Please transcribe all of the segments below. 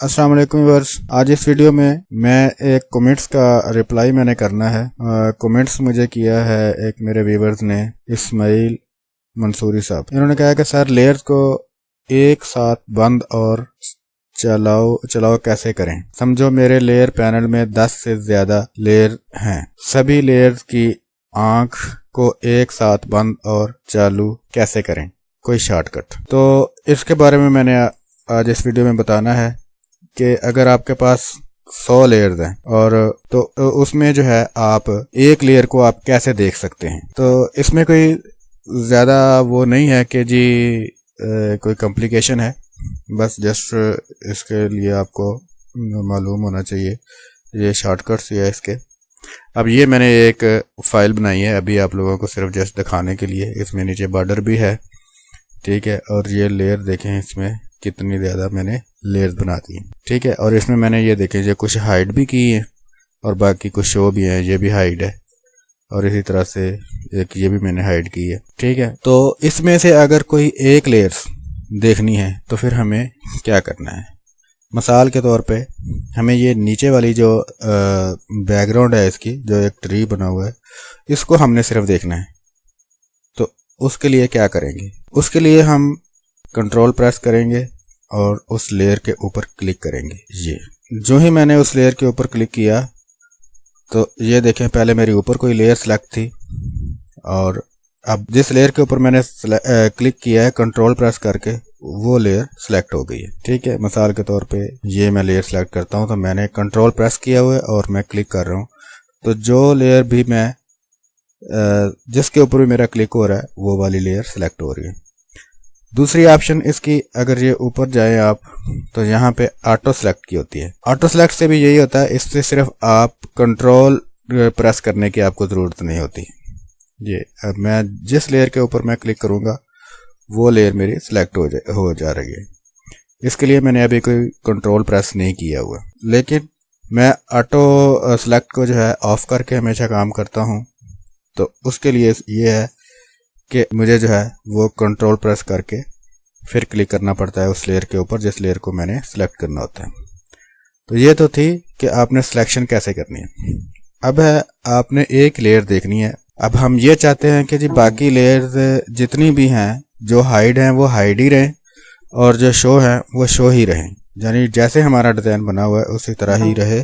अस्सलाम वालेकुम व्यूअर्स। आज इस वीडियो में मैं एक कमेंट्स का रिप्लाई मैंने करना है। कमेंट्स मुझे किया है एक मेरे व्यूअर्स ने, इस्माइल मंसूरी साहब। इन्होंने कहा कि सर लेयर्स को एक साथ बंद और चलाओ कैसे करें। समझो मेरे लेयर पैनल में 10 से ज्यादा लेयर हैं, सभी लेयर्स की आंख को एक साथ बंद और चालू कैसे करें, कोई शॉर्टकट। तो इसके बारे में मैंने आज इस वीडियो में बताना है कि अगर आपके पास 100 लेयर्स हैं और तो उसमें जो है आप एक लेयर को आप कैसे देख सकते हैं। तो इसमें कोई ज़्यादा वो नहीं है कि जी कोई कॉम्प्लिकेशन है, बस जस्ट इसके लिए आपको मालूम होना चाहिए ये शॉर्टकट्स है इसके। अब ये मैंने एक फ़ाइल बनाई है अभी आप लोगों को सिर्फ जस्ट दिखाने के लिए। इसमें नीचे बॉर्डर भी है, ठीक है, और ये लेयर देखें इसमें कितनी ज़्यादा मैंने लेयर्स बना दी है, ठीक है। और इसमें मैंने ये देखें ये कुछ हाइड भी की है और बाकी कुछ शो भी है, ये भी हाइड है और इसी तरह से एक ये भी मैंने हाइड की है, ठीक है। तो इसमें से अगर कोई एक लेयर्स देखनी है तो फिर हमें क्या करना है। मिसाल के तौर पे हमें ये नीचे वाली जो बैकग्राउंड है इसकी, जो एक ट्री बना हुआ है, इसको हमने सिर्फ देखना है। तो उसके लिए क्या करेंगे, उसके लिए हम कंट्रोल प्रेस करेंगे और उस लेयर के ऊपर क्लिक करेंगे। ये जो ही मैंने उस लेयर के ऊपर क्लिक किया तो ये देखें पहले मेरी ऊपर कोई लेयर सेलेक्ट थी और अब जिस लेयर के ऊपर मैंने क्लिक किया है कंट्रोल प्रेस करके वो लेयर सेलेक्ट हो गई है, ठीक है। मिसाल के तौर पे ये मैं लेयर सेलेक्ट करता हूँ तो मैंने कंट्रोल प्रेस किया हुआ है और मैं क्लिक कर रहा हूँ, तो जो लेयर भी मैं जिसके ऊपर भी मेरा क्लिक हो रहा है वो वाली लेयर सेलेक्ट हो रही है। दूसरी ऑप्शन इसकी, अगर ये ऊपर जाए आप तो यहाँ पे ऑटो सेलेक्ट की होती है। ऑटो सेलेक्ट से भी यही होता है, इससे सिर्फ आप कंट्रोल प्रेस करने की आपको ज़रूरत नहीं होती। ये अब मैं जिस लेयर के ऊपर मैं क्लिक करूँगा वो लेयर मेरी सिलेक्ट हो जा रही है। इसके लिए मैंने अभी कोई कंट्रोल प्रेस नहीं किया हुआ, लेकिन मैं ऑटो सेलेक्ट को जो है ऑफ करके हमेशा काम करता हूँ। तो उसके लिए ये है कि मुझे जो है वो कंट्रोल प्रेस करके फिर क्लिक करना पड़ता है उस लेयर के ऊपर जिस लेयर को मैंने सेलेक्ट करना होता है। तो ये तो थी कि आपने सिलेक्शन कैसे करनी है। अब है आपने एक लेयर देखनी है। अब हम ये चाहते हैं कि जी बाकी लेयर्स जितनी भी हैं जो हाइड हैं वो हाइड ही रहें और जो शो हैं वो शो ही रहें, यानी जैसे हमारा डिज़ाइन बना हुआ है उसी तरह ही रहे,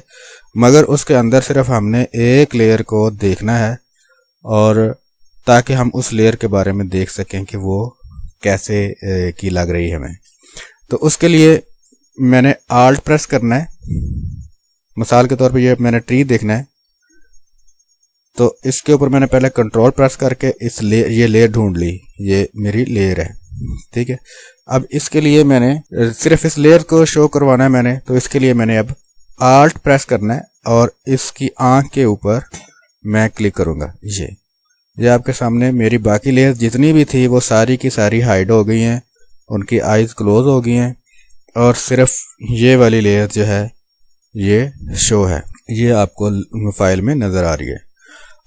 मगर उसके अंदर सिर्फ हमने एक लेयर को देखना है और ताकि हम उस लेयर के बारे में देख सकें कि वो कैसे की लग रही है हमें। तो उसके लिए मैंने आल्ट प्रेस करना है। मिसाल के तौर पे ये मैंने ट्री देखना है तो इसके ऊपर मैंने पहले कंट्रोल प्रेस करके ये लेयर ढूंढ ली, ये मेरी लेयर है, ठीक है। अब इसके लिए मैंने सिर्फ इस लेयर को शो करवाना है मैंने, तो इसके लिए मैंने अब आल्ट प्रेस करना है और इसकी आंख के ऊपर मैं क्लिक करूँगा। ये आपके सामने मेरी बाकी लेयर्स जितनी भी थी वो सारी की सारी हाइड हो गई हैं, उनकी आइज़ क्लोज हो गई हैं और सिर्फ ये वाली लेयर जो है ये शो है, ये आपको फाइल में नज़र आ रही है।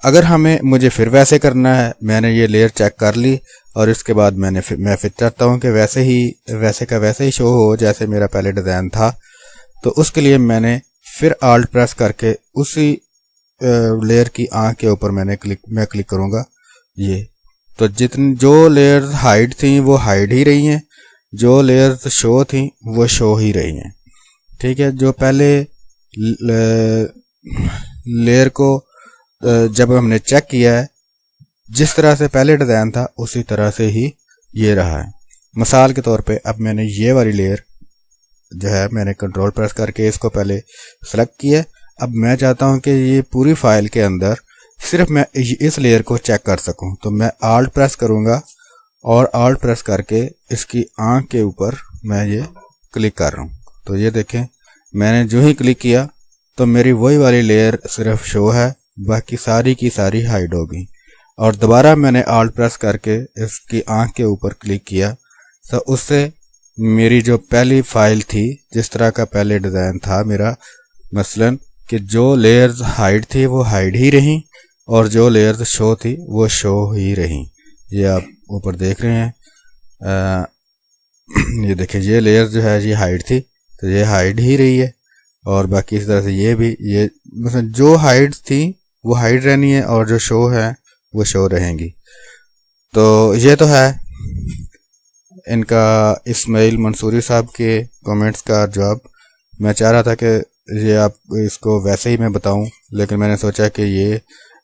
अगर मुझे फिर वैसे करना है, मैंने ये लेयर चेक कर ली और इसके बाद मैं फिर चाहता हूँ कि वैसे का वैसे ही शो हो जैसे मेरा पहले डिज़ाइन था, तो उसके लिए मैंने फिर आल्ट प्रेस करके उसी लेयर की आंख के ऊपर मैं क्लिक करूंगा। ये तो जो लेयर्स हाइड थी वो हाइड ही रही हैं, जो लेयर्स शो थी वो शो ही रही हैं, ठीक है। जो पहले लेयर को जब हमने चेक किया है जिस तरह से पहले डिज़ाइन था उसी तरह से ही ये रहा है। मिसाल के तौर पे अब मैंने ये वाली लेयर जो है मैंने कंट्रोल प्रेस करके इसको पहले सेलेक्ट किया। अब मैं चाहता हूं कि ये पूरी फाइल के अंदर सिर्फ मैं इस लेयर को चेक कर सकूं, तो मैं आल्ट प्रेस करूंगा और आल्ट प्रेस करके इसकी आंख के ऊपर मैं ये क्लिक कर रहा हूं। तो ये देखें मैंने जो ही क्लिक किया तो मेरी वही वाली लेयर सिर्फ शो है, बाकी सारी की सारी हाइड हो गई। और दोबारा मैंने आल्ट प्रेस करके इसकी आंख के ऊपर क्लिक किया तो उससे मेरी जो पहली फाइल थी, जिस तरह का पहले डिज़ाइन था मेरा, मसलन कि जो लेयर्स हाइड थी वो हाइड ही रहीं और जो लेयर्स शो थी वो शो ही रहीं। ये आप ऊपर देख रहे हैं, ये देखिए ये लेयर जो है ये हाइड थी تو یہ ہائڈ ہی رہی ہے، اور باقی اس طرح سے یہ مثلا جو ہائڈ تھی وہ ہائڈ رہنی ہے، اور جو شو ہے وہ شو رہیں گی۔ تو یہ تو ہے ان کا اسماعیل منصوری صاحب کے کومنٹس کا جواب۔ میں چاہ رہا تھا کہ یہ آپ اس کو ویسے ہی میں بتاؤں، لیکن میں نے سوچا کہ یہ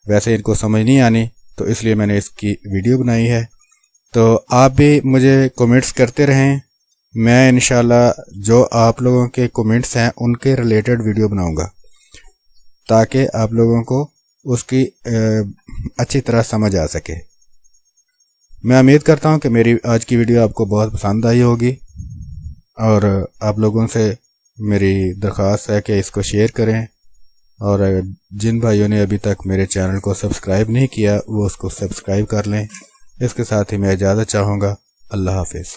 ویسے ان کو سمجھ نہیں آنی، تو اس لیے میں نے اس کی ویڈیو بنائی ہے۔ تو آپ بھی مجھے کومنٹس کرتے رہیں، میں انشاءاللہ جو آپ لوگوں کے کومنٹس ہیں ان کے ریلیٹڈ ویڈیو بناؤں گا، تاکہ آپ لوگوں کو اس کی اچھی طرح سمجھ آ سکے۔ میں امید کرتا ہوں کہ میری آج کی ویڈیو آپ کو بہت پسند آئی ہوگی، اور آپ لوگوں سے میری درخواست ہے کہ اس کو شیئر کریں، اور جن بھائیوں نے ابھی تک میرے چینل کو سبسکرائب نہیں کیا وہ اس کو سبسکرائب کر لیں۔ اس کے ساتھ ہی میں اجازت چاہوں گا۔ اللہ حافظ۔